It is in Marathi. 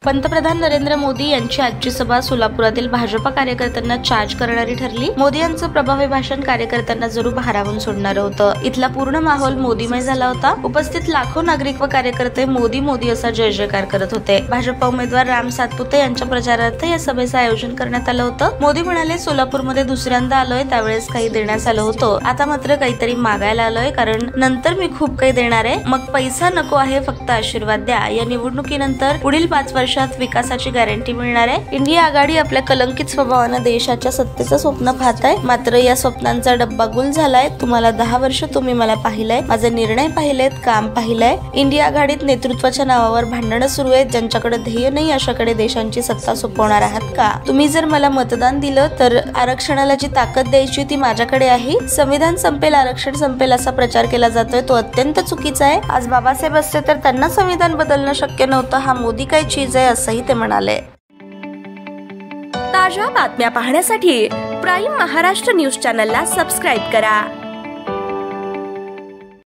पंतप्रधान नरेंद्र मोदी यांची आजची सभा सोलापुरातील भाजपा कार्यकर्त्यांना चार्ज करणारी ठरली। मोदी यांचं प्रभावी भाषण कार्यकर्त्यांना जरूर भारावून सोडणारं होतं। इथला पूर्ण माहोल मोदीमय झाला होता। उपस्थित लाखो नागरिक व कार्यकर्ते मोदी मोदी असा जय जयकार करत होते। भाजपा उमेदवार राम सातपुते यांच्या प्रचारार्थ या सभेचं आयोजन करण्यात आलं होतं। मोदी म्हणाले, सोलापूरमध्ये दुसऱ्यांदा आलोय, त्यावेळेस काही देण्यास आलं होतं, आता मात्र काहीतरी मागायला आलोय, कारण नंतर मी खूप काही देणार आहे। मग पैसा नको आहे, फक्त आशीर्वाद द्या। या निवडणुकीनंतर पुढील 5 वर्षात विकासाची गॅरंटी मिळणार आहे। इंडिया आघाडी आपल्या कलंकित स्वभावानं देशाच्या सत्तेचं स्वप्न पाहत आहे, मात्र या स्वप्नांचा डब्बा गुल झालाय। तुम्हाला 10 वर्ष तुम्ही मला पाहिलंय, माझे निर्णय पाहिलेत, काम पाहिलंय। इंडिया आघाडीत नेतृत्वाच्या नावावर भांडणं सुरू आहेत। ज्यांच्याकडे ध्येय नाही अशाकडे देशांची सत्ता सोपवणार आहात का? तुम्ही जर मला मतदान दिलं तर आरक्षणाला जी ताकद द्यायची ती माझ्याकडे आहे। संविधान संपेल, आरक्षण संपेल असा प्रचार केला जातोय, तो अत्यंत चुकीचा आहे। आज बाबासाहेब असते तर त्यांना संविधान बदलणं शक्य नव्हतं। हा मोदी काय चीज आहे असंही ते म्हणाले। ताज्या बातम्या पाहण्यासाठी प्राईम महाराष्ट्र न्यूज चॅनलला सबस्क्राईब करा।